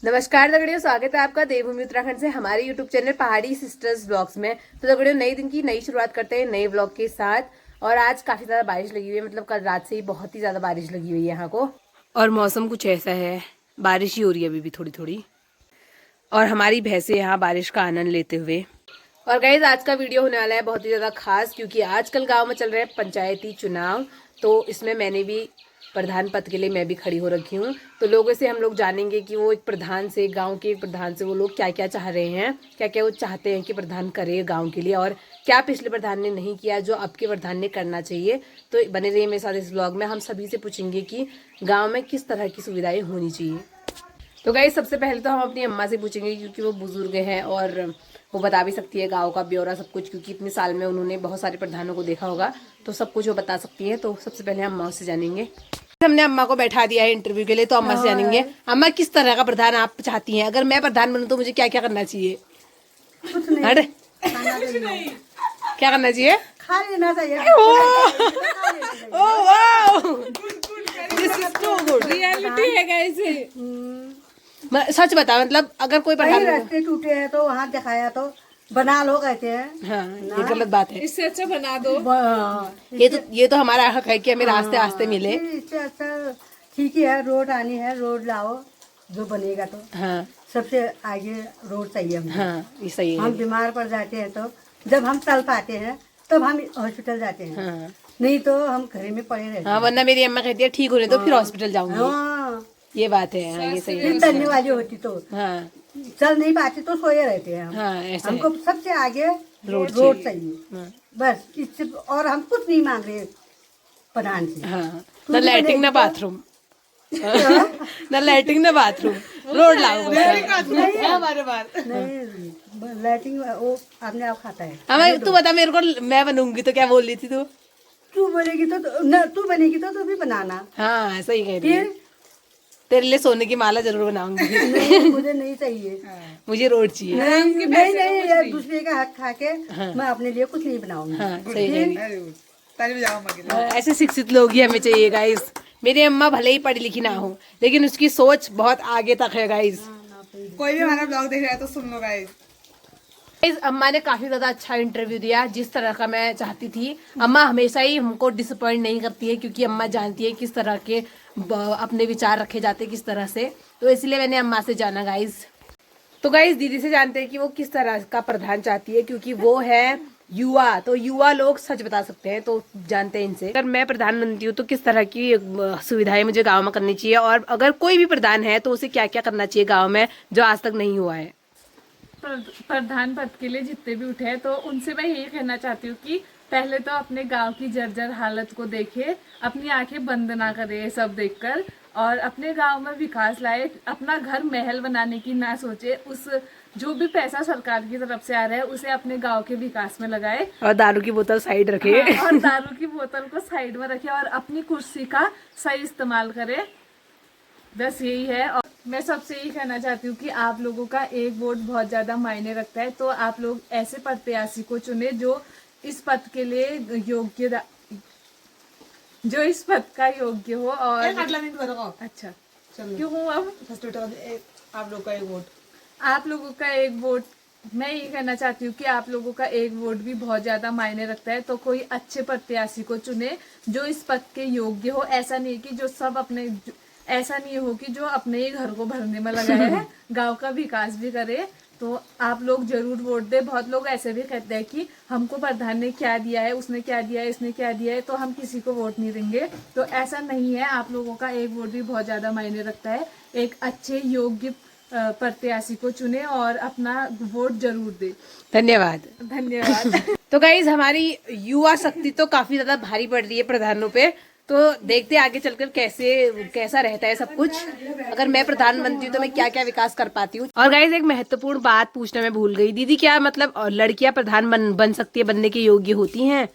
नमस्कार दगड़ियों, स्वागत है आपका देवभूमि उत्तराखंड से हमारे यूट्यूब चैनल पहाड़ी सिस्टर्स ब्लॉग्स में। तो दगड़ियों, नए दिन की नई शुरुआत करते हैं नए ब्लॉग के साथ। और आज काफी ज्यादा बारिश लगी हुई है, मतलब कल रात से ही बहुत ही ज्यादा बारिश लगी हुई है यहाँ को। और मौसम कुछ ऐसा है, बारिश ही हो रही है अभी भी थोड़ी थोड़ी। और हमारी भैंसें यहाँ बारिश का आनंद लेते हुए। और गाइस, आज का वीडियो होने वाला है बहुत ही ज्यादा खास, क्योंकि आजकल गाँव में चल रहे हैं पंचायती चुनाव। तो इसमें मैंने भी प्रधान पद के लिए मैं भी खड़ी हो रखी हूँ। तो लोगों से हम लोग जानेंगे कि वो एक प्रधान से, गांव के एक प्रधान से वो लोग क्या क्या चाह रहे हैं, क्या क्या वो चाहते हैं कि प्रधान करे गांव के लिए, और क्या पिछले प्रधान ने नहीं किया जो अब के प्रधान ने करना चाहिए। तो बने रहिए मेरे साथ इस ब्लॉग में। हम सभी से पूछेंगे कि गाँव में किस तरह की सुविधाएं होनी चाहिए। तो गाइस, सबसे पहले तो हम अपनी अम्मा से पूछेंगे, क्योंकि वो बुजुर्ग हैं और वो बता भी सकती है गांव का ब्यौरा सब कुछ, क्योंकि इतने साल में उन्होंने बहुत सारे प्रधानों को देखा होगा। तो सब कुछ वो बता सकती है। तो सबसे पहले हम अम्मा से जानेंगे। हमने अम्मा को बैठा दिया है इंटरव्यू के लिए, तो अम्मा से जानेंगे, अम्मा किस तरह का प्रधान आप चाहती हैं? अगर मैं प्रधान बनूं तो मुझे क्या क्या करना चाहिए? कुछ नहीं, अरे क्या करना चाहिए? खा लेना चाहिए। This is too good. Reality है कैसे? सच बता, मतलब अगर कोई कहीं प्रधान। रास्ते टूटे हैं तो वहाँ दिखाया तो बना लो कहते हैं। हाँ, ये गलत बात है। इससे अच्छा बना दो। ये तो हमारा हक है कि हमें रास्ते आस्ते मिले। इससे अच्छा ठीक ही है, रोड आनी है, रोड लाओ जो बनेगा। तो हाँ सबसे आगे रोड चाहिए हमको। हाँ, ये सही हम है। बीमार पड़ जाते हैं तो जब हम चल पाते हैं तब हम हॉस्पिटल जाते हैं, हाँ नहीं तो हम घर में पड़े रहते हाँ, हैं। वरना मेरी अम्मा कहती है ठीक होने तो फिर हॉस्पिटल जाऊंगी। हाँ, ये बात है। हाँ, ये सही है। फिर चलने वाली होती तो हाँ चल नहीं पाते तो सोए रहते हैं हम। हाँ, ऐसा है। हमको सबसे आगे रोड रोड चाहिए। हाँ बस इससे और हम कुछ नहीं मांग रहे प्रधान से। हाँ, न लैट्रिन न बाथरूम, न लैट्रिन न बाथरूम, रोड लाओ बस। हमारे बात। नहीं, लैट्रिन वो अपने आप खाता है। हाँ, तू बता मेरे को, मैं बनूंगी तो क्या बोल रही थी तू? तू बनेगी तो न, तू बनेगी तो तू भी बनाना। हाँ, सही कह रही है। फिर तेरे लिए सोने की माला जरूर बनाऊंगी। नहीं, मुझे नहीं चाहिए। मुझे रोड चाहिए। नहीं नहीं नहीं, यार दूसरे का हक खा के मैं अपने लिए कुछ नहीं बनाऊंगी। हाँ, सही कह रही है। फिर ऐसे शिक्षित लोग ही हमें चाहिए गाइस। मेरी अम्मा भले ही पढ़ी लिखी ना हो, लेकिन उसकी सोच बहुत आगे तक है गाइस। कोई भी हमारा ब्लॉग देख रहा है तो सुन लो गाइस। इस अम्मा ने काफी ज्यादा अच्छा इंटरव्यू दिया, जिस तरह का मैं चाहती थी। अम्मा हमेशा ही हमको डिसअपॉइंट नहीं करती है, क्योंकि अम्मा जानती है किस तरह के अपने विचार रखे जाते हैं किस तरह से। तो इसलिए मैंने अम्मा से जाना गाइस। तो गाइस, दीदी से जानते हैं कि वो किस तरह का प्रधान चाहती है, क्योंकि वो है युवा। तो युवा लोग सच बता सकते हैं, तो जानते हैं इनसे। अगर मैं प्रधान बनती हूँ तो किस तरह की सुविधाएं मुझे गाँव में करनी चाहिए, और अगर कोई भी प्रधान है तो उसे क्या क्या करना चाहिए गाँव में जो आज तक नहीं हुआ है। प्रधान पद के लिए जितने भी उठे हैं तो उनसे मैं यही कहना चाहती हूँ कि पहले तो अपने गांव की जर्जर हालत को देखे, अपनी आंखें बंद ना करे सब देखकर, और अपने गांव में विकास लाए। अपना घर महल बनाने की ना सोचे, उस जो भी पैसा सरकार की तरफ से आ रहा है उसे अपने गांव के विकास में लगाए। और दारू की बोतल साइड रखे। हाँ, और दारू की बोतल को साइड में रखे और अपनी कुर्सी का सही इस्तेमाल करे। बस यही है। और मैं सबसे यही कहना चाहती हूँ कि आप लोगों का एक वोट बहुत ज्यादा मायने रखता है। तो आप लोग ऐसे प्रत्याशी को चुने जो इस पद के लिए योग्य, जो इस पद का योग्य हो। और अच्छा, क्यों अब आप लोग का एक वोट, आप लोगों का एक वोट, मैं ये कहना चाहती हूँ कि आप लोगों का एक वोट भी बहुत ज्यादा मायने रखता है। तो कोई अच्छे प्रत्याशी को चुने जो इस पद के योग्य हो। ऐसा नहीं कि जो सब अपने, ऐसा नहीं हो कि जो अपने ही घर को भरने में लगा है, गांव का विकास भी करे। तो आप लोग जरूर वोट दे। बहुत लोग ऐसे भी कहते हैं कि हमको प्रधान ने क्या दिया है, उसने क्या दिया है, इसने क्या दिया है, तो हम किसी को वोट नहीं देंगे। तो ऐसा नहीं है, आप लोगों का एक वोट भी बहुत ज्यादा मायने रखता है। एक अच्छे योग्य प्रत्याशी को चुने और अपना वोट जरूर दे। धन्यवाद। धन्यवाद। तो गाइज, हमारी युवा शक्ति तो काफी ज्यादा भारी पड़ रही है प्रधानों पे। तो देखते हैं आगे चलकर कैसा रहता है सब कुछ। अगर मैं प्रधान बनती हूँ तो मैं क्या क्या विकास कर पाती हूँ। और गाइज, एक महत्वपूर्ण बात पूछना मैं भूल गई। दीदी, क्या मतलब लड़कियां प्रधान बन सकती है, बनने के योग्य होती हैं?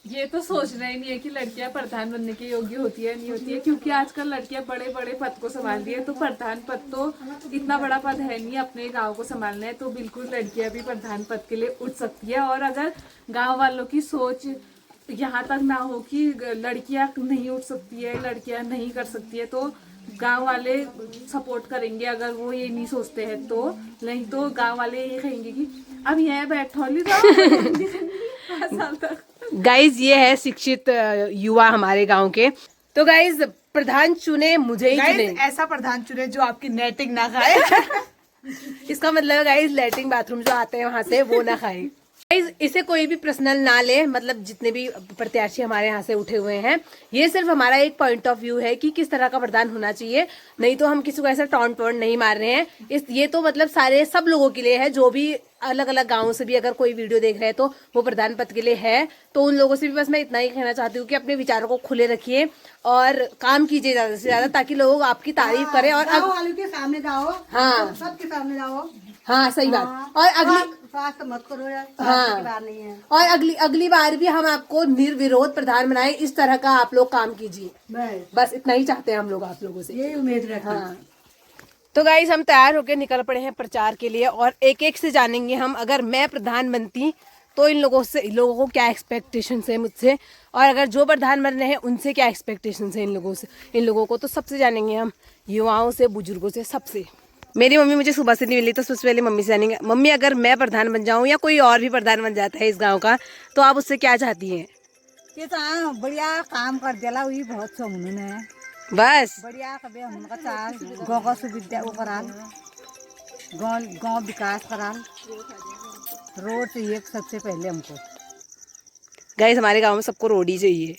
ये तो सोचना ही नहीं है कि लड़कियां प्रधान बनने के योग्य होती है नहीं होती है, क्योंकि आजकल लड़कियां बड़े बड़े पद को संभाल रही है। तो प्रधान पद तो इतना बड़ा पद है नहीं, अपने गांव को संभालना है। तो बिल्कुल लड़कियां भी प्रधान पद के लिए उठ सकती है। और अगर गांव वालों की सोच यहाँ तक ना हो कि लड़कियां नहीं उठ सकती है, लड़कियां नहीं कर सकती है, तो गांव वाले सपोर्ट करेंगे अगर वो ये नहीं सोचते हैं तो, नहीं तो गांव वाले ये कहेंगे कि अब यहाँ बैठो ली साल तक। गाइज ये है शिक्षित युवा हमारे गांव के। तो गाइज प्रधान चुने मुझे ही चुने। ऐसा प्रधान चुने जो आपकी नेटिंग ना खाए। इसका मतलब गाइज लैट्रिन बाथरूम जो आते हैं वहां से वो ना खाए। गाइज इसे कोई भी पर्सनल ना ले, मतलब जितने भी प्रत्याशी हमारे यहाँ से उठे हुए हैं, ये सिर्फ हमारा एक पॉइंट ऑफ व्यू है कि किस तरह का प्रधान होना चाहिए। नहीं तो हम किसी को ऐसा टॉन्ट वॉन्ट नहीं मार रहे हैं। ये तो मतलब सारे सब लोगों के लिए है, जो भी अलग अलग गाँव से भी अगर कोई वीडियो देख रहे हैं तो वो प्रधान पद के लिए है। तो उन लोगों से भी बस मैं इतना ही कहना चाहती हूँ कि अपने विचारों को खुले रखिए और काम कीजिए ज्यादा से ज्यादा, ताकि लोग आपकी तारीफ करें। और गाँव वालों के सामने जाओ, हाँ सबके सामने जाओ। हाँ सही बात। और स्वास्थ्य मत करो यार, हाँ की बात नहीं है। और अगली बार भी हम आपको निर्विरोध प्रधान बनाए, इस तरह का आप लोग काम कीजिए। बस इतना ही चाहते हैं हम लोग आप लोगों से, यही उम्मीद रखते हैं। हाँ। तो गाइस हम तैयार होकर निकल पड़े हैं प्रचार के लिए और एक एक से जानेंगे हम, अगर मैं प्रधान बनती तो इन लोगों को क्या एक्सपेक्टेशन है मुझसे, और अगर जो प्रधान बन रहे हैं उनसे क्या एक्सपेक्टेशन है इन लोगों को। तो सबसे जानेंगे हम, युवाओं से, बुजुर्गों से, सबसे। मेरी मम्मी मुझे सुबह से नहीं मिली तो सबसे पहले मम्मी से जानेंगे। मम्मी अगर मैं प्रधान बन जाऊं या कोई और भी प्रधान बन जाता है इस गांव का, तो आप उससे क्या चाहती हैं? ये तो बढ़िया काम कर दिला, वही बहुत सो उन्होंने बस बढ़िया कभी हमका चाल गाँव का सुविधा वो कराल, गाँव विकास कराल, रोड चाहिए सबसे पहले हमको। गाइस हमारे गांव में सबको रोड ही चाहिए।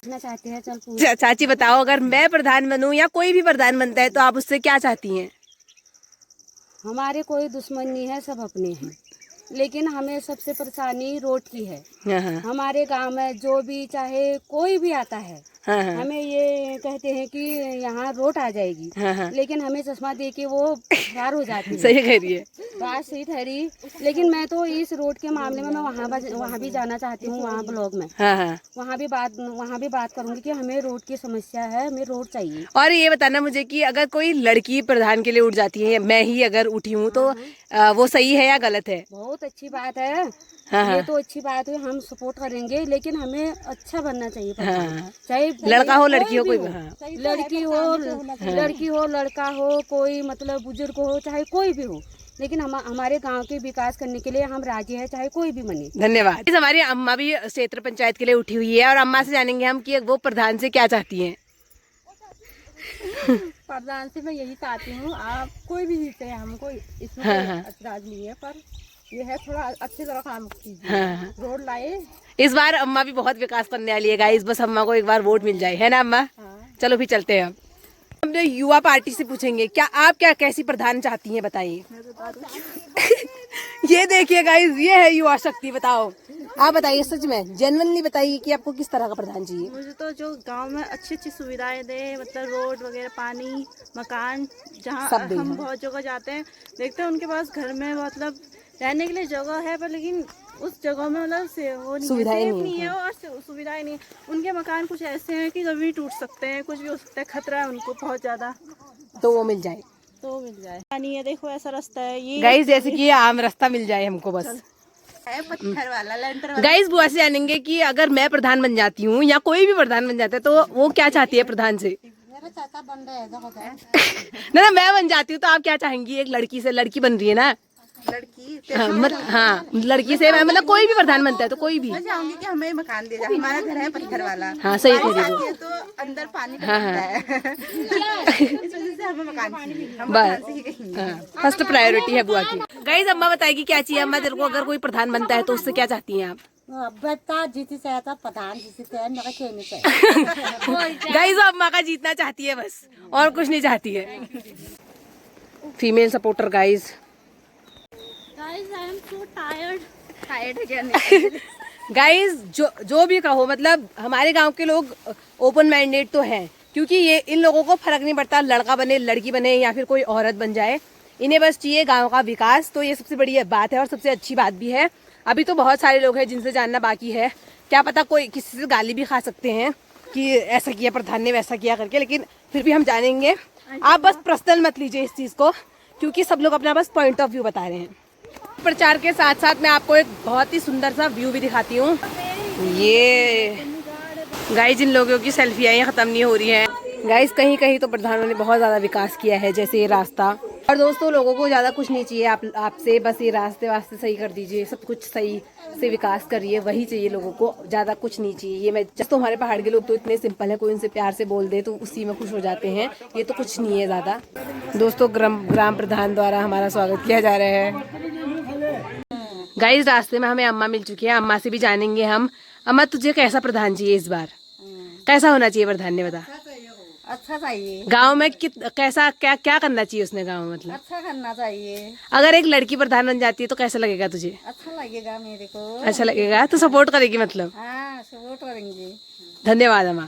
चाहते हैं चल चाची बताओ, अगर मैं प्रधान बनूं या कोई भी प्रधान बनता है तो आप उससे क्या चाहती हैं? हमारे कोई दुश्मन नहीं है, सब अपने हैं, लेकिन हमें सबसे परेशानी रोड की है। हाँ। हमारे गांव में जो भी चाहे कोई भी आता है, हाँ। हमें ये कहते हैं कि यहाँ रोड आ जाएगी, हाँ। लेकिन हमें चश्मा दे के वो फरार हो जाती है। सही कह रही है, बात सही ठहरी। लेकिन मैं तो इस रोड के मामले में मैं वहाँ भी जाना चाहती हूँ, वहाँ ब्लॉग में। हाँ। वहाँ भी बात करूँगी कि हमें रोड की समस्या है, हमें रोड चाहिए। और ये बताना मुझे कि अगर कोई लड़की प्रधान के लिए उठ जाती है, मैं ही अगर उठी हूँ, तो वो सही है या गलत है? बहुत अच्छी बात है। हाँ। ये तो अच्छी बात है, हम सपोर्ट करेंगे, लेकिन हमें अच्छा बनना चाहिए। हाँ। चाहे लड़का हो लड़की हो, कोई लड़की हो लड़का हो, कोई मतलब बुजुर्ग हो, चाहे कोई भी हो, लेकिन हमारे गांव के विकास करने के लिए हम राजी है, चाहे कोई भी बने। धन्यवाद। हमारी अम्मा भी क्षेत्र पंचायत के लिए उठी हुई है और अम्मा से जानेंगे हम कि वो प्रधान से क्या चाहती हैं। प्रधान से मैं यही चाहती हूँ, आप कोई भी जीते हैं, हमको इसमें ऐतराज नहीं है, पर ये है थोड़ा अच्छी तरह काम कीजिए। हाँ। रोड लाए। इस बार अम्मा भी बहुत विकास करने वाली है गाइस, बस अम्मा को एक बार वोट मिल जाए, है ना अम्मा? चलो फिर चलते हैं। अब हम जो युवा पार्टी से पूछेंगे, आप क्या कैसी प्रधान चाहती हैं, बताइए। ये देखिए गाइस, ये है युवा शक्ति। बताओ, आप बताइए, सच में जेन्युइनली बताइए कि आपको किस तरह का प्रधान चाहिए? मुझे तो जो गांव में अच्छी अच्छी सुविधाएं दे, मतलब रोड वगैरह, पानी, मकान, जहाँ हम बहुत जगह जाते हैं देखते हैं उनके पास घर में मतलब रहने के लिए जगह है, पर लेकिन उस जगह में मतलब वो सुविधाएं नहीं है और सुविधाएं नहीं। उनके मकान कुछ ऐसे हैं कि कभी टूट सकते हैं, कुछ भी हो सकता है, खतरा है उनको बहुत ज्यादा, तो वो मिल जाए, तो मिल जाए। पानी है, देखो ऐसा रास्ता है ये गाइस, जैसे कि आम रास्ता मिल जाए हमको बस। पत्थर वाला, लेंटर वाला। गाइस बुआ से जानेंगे कि अगर मैं प्रधान बन जाती हूँ या कोई भी प्रधान बन जाता है तो वो क्या चाहती है प्रधान से? मेरा चाचा बन रहा है ना मैं बन जाती हूँ तो आप क्या चाहेंगी? एक लड़की से, लड़की बन रही है ना, लड़की हाँ लड़की से मैं मतलब कोई भी प्रधान बनता है तो कोई भी। मैं चाहूंगी कि हमें मकान दे जाए, हमारा घर है पत्थर वाला। हाँ सही बारिश है आती है तो अंदर पानी भरता है। इस वजह से हमें मकान चाहिए, हम मकान से ही कहेंगे। फर्स्ट प्रायोरिटी है बुआ की। गाइस अम्मा बताएगी क्या चाहिए। अम्मा तेरे को अगर कोई प्रधान बनता है तो उससे क्या चाहती हैं आप? बेटा जीती चाहता प्रधान जीती चाहे मेरा खेलने चाहिए। गाइस वो अम्मा का जीतना चाहती है बस, और कुछ नहीं चाहती है। Female supporter guys. गाइस जो भी कहो, मतलब हमारे गांव के लोग ओपन माइंडेड तो हैं, क्योंकि ये इन लोगों को फर्क नहीं पड़ता लड़का बने, लड़की बने या फिर कोई औरत बन जाए, इन्हें बस चाहिए गांव का विकास। तो ये सबसे बड़ी बात है और सबसे अच्छी बात भी है। अभी तो बहुत सारे लोग हैं जिनसे जानना बाकी है, क्या पता कोई किसी से गाली भी खा सकते हैं कि ऐसा किया प्रधान ने, वैसा किया करके, लेकिन फिर भी हम जानेंगे। आप बस पर्सनल मत लीजिए इस चीज़ को, क्योंकि सब लोग अपना बस पॉइंट ऑफ व्यू बता रहे हैं। प्रचार के साथ साथ मैं आपको एक बहुत ही सुंदर सा व्यू भी दिखाती हूँ। ये गाइस जिन लोगों की सेल्फियाँ खत्म नहीं हो रही हैं, गाइस कहीं कहीं तो प्रधानों ने बहुत ज़्यादा विकास किया है, जैसे ये रास्ता। और दोस्तों लोगों को ज़्यादा कुछ नहीं चाहिए आपसे, बस ये रास्ते वास्ते सही कर दीजिए, सब कुछ सही से विकास करिए, वही चाहिए लोगों को, ज़्यादा कुछ नहीं चाहिए। ये मैं तो हमारे पहाड़ के लोग तो इतने सिंपल हैं, कोई उनसे प्यार से बोल दे तो उसी में खुश हो जाते हैं, ये तो कुछ नहीं है ज़्यादा। दोस्तों ग्राम प्रधान द्वारा हमारा स्वागत किया जा रहा है। गाइस रास्ते में हमें अम्मा मिल चुकी है, अम्मा से भी जानेंगे हम। अम्मा तुझे कैसा प्रधान चाहिए इस बार, कैसा होना चाहिए प्रधान ने बता। अच्छा चाहिए, गांव में कैसा क्या क्या करना चाहिए उसने गांव में, मतलब अच्छा करना चाहिए। अगर एक लड़की प्रधान बन जाती है तो कैसा लगेगा तुझे। अच्छा लगेगा मेरे को। अच्छा लगेगा, तो सपोर्ट करेगी मतलब। हाँ सपोर्ट करेंगे। धन्यवाद अम्मा।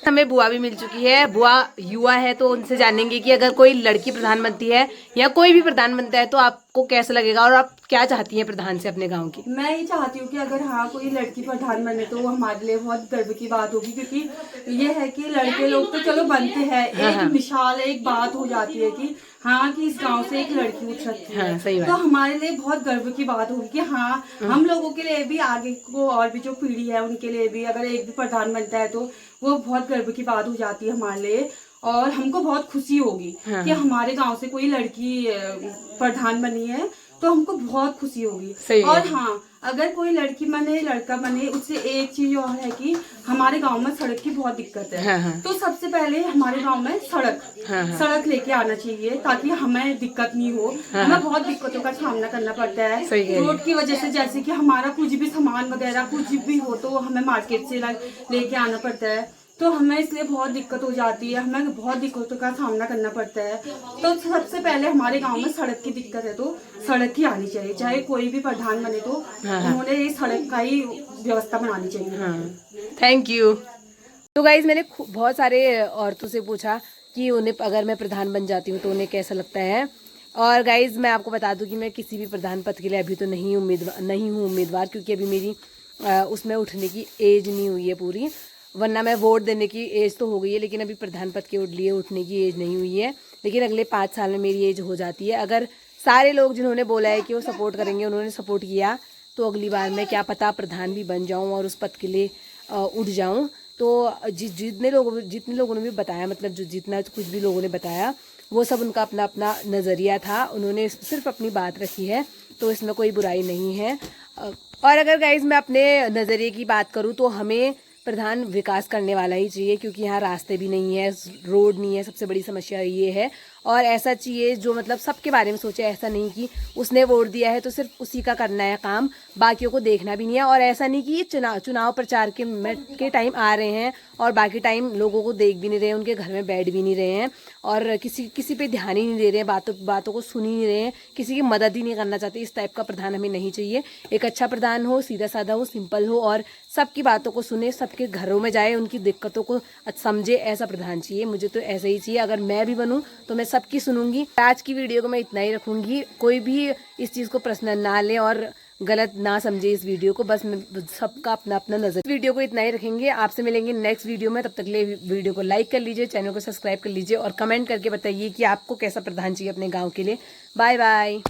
हमें बुआ भी मिल चुकी है, बुआ युवा है तो उनसे जानेंगे कि अगर कोई लड़की प्रधान बनती है या कोई भी प्रधान बनता है तो आपको कैसा लगेगा और आप क्या चाहती हैं प्रधान से अपने गांव की। मैं ये चाहती हूँ कि अगर हाँ कोई लड़की प्रधान बने तो वो हमारे लिए बहुत गर्व की बात होगी, क्योंकि ये है कि लड़के लोग तो चलो बनते हैं, एक मिसाल एक बात हो जाती है कि हाँ कि इस गांव से एक लड़की उठ सकती है। हाँ, सही बात। तो हमारे लिए बहुत गर्व की बात होगी कि हाँ हम लोगों के लिए भी, आगे को और भी जो पीढ़ी है उनके लिए भी अगर एक भी प्रधान बनता है तो वो बहुत गर्व की बात हो जाती है हमारे लिए, और हमको बहुत खुशी होगी कि हमारे गांव से कोई लड़की प्रधान बनी है, तो हमको बहुत खुशी होगी। और हाँ अगर कोई लड़की बने लड़का बने, उससे एक चीज और है कि हमारे गांव में सड़क की बहुत दिक्कत है। तो सबसे पहले हमारे गांव में सड़क लेके आना चाहिए ताकि हमें दिक्कत नहीं हो। हमें बहुत दिक्कतों का सामना करना पड़ता है रोड की वजह से, जैसे कि हमारा कुछ भी सामान वगैरह कुछ भी हो तो हमें मार्केट से लेके आना पड़ता है, तो हमें इसलिए बहुत दिक्कत हो जाती है, हमें बहुत दिक्कतों का सामना करना पड़ता है। तो सबसे पहले हमारे गांव में सड़क की दिक्कत है, तो सड़क ही आनी चाहिए, चाहे कोई भी प्रधान बने तो उन्होंने ये सड़क का ही व्यवस्था बनानी चाहिए। Thank you. तो गाइज मैंने बहुत सारे औरतों से पूछा कि उन्हें अगर मैं प्रधान बन जाती हूँ तो उन्हें कैसा लगता है। और गाइज मैं आपको बता दूं कि मैं किसी भी प्रधान पद के लिए अभी तो नहीं हूँ उम्मीदवार, क्योंकि अभी मेरी उसमें उठने की एज नहीं हुई है पूरी, वरना मैं वोट देने की एज तो हो गई है, लेकिन अभी प्रधान पद के लिए उठने की एज नहीं हुई है। लेकिन अगले 5 साल में मेरी एज हो जाती है। अगर सारे लोग जिन्होंने बोला है कि वो सपोर्ट करेंगे उन्होंने सपोर्ट किया तो अगली बार मैं क्या पता प्रधान भी बन जाऊं और उस पद के लिए उठ जाऊं। तो जितने लोगों ने भी बताया, मतलब जो जितना कुछ भी लोगों ने बताया वो सब उनका अपना अपना नज़रिया था, उन्होंने सिर्फ अपनी बात रखी है, तो इसमें कोई बुराई नहीं है। और अगर गाइज मैं अपने नज़रिए की बात करूँ तो हमें प्रधान विकास करने वाला ही चाहिए, क्योंकि यहाँ रास्ते भी नहीं है, रोड नहीं है, सबसे बड़ी समस्या ये है। और ऐसा चाहिए जो मतलब सबके बारे में सोचे, ऐसा नहीं कि उसने वोट दिया है तो सिर्फ उसी का करना है काम, बाकियों को देखना भी नहीं है। और ऐसा नहीं कि ये चुनाव प्रचार के टाइम आ रहे हैं और बाकी टाइम लोगों को देख भी नहीं रहे हैं, उनके घर में बैठ भी नहीं रहे हैं और किसी पे ध्यान ही नहीं दे रहे हैं, बातों को सुन ही नहीं रहे हैं, किसी की मदद ही नहीं करना चाहते। इस टाइप का प्रधान हमें नहीं चाहिए। एक अच्छा प्रधान हो, सीधा साधा हो, सिंपल हो और सबकी बातों को सुने, सबके घरों में जाए, उनकी दिक्कतों को समझे, ऐसा प्रधान चाहिए। मुझे तो ऐसा ही चाहिए। अगर मैं भी बनूं तो मैं सबकी सुनूंगी। आज की वीडियो को मैं इतना ही रखूंगी, कोई भी इस चीज़ को पर्सनल ना ले और गलत ना समझे इस वीडियो को, बस सबका अपना अपना नजर। वीडियो को इतना ही रखेंगे, आपसे मिलेंगे नेक्स्ट वीडियो में। तब तक के लिए वीडियो को लाइक कर लीजिए, चैनल को सब्सक्राइब कर लीजिए और कमेंट करके बताइए कि आपको कैसा प्रधान चाहिए अपने गाँव के लिए। Bye bye.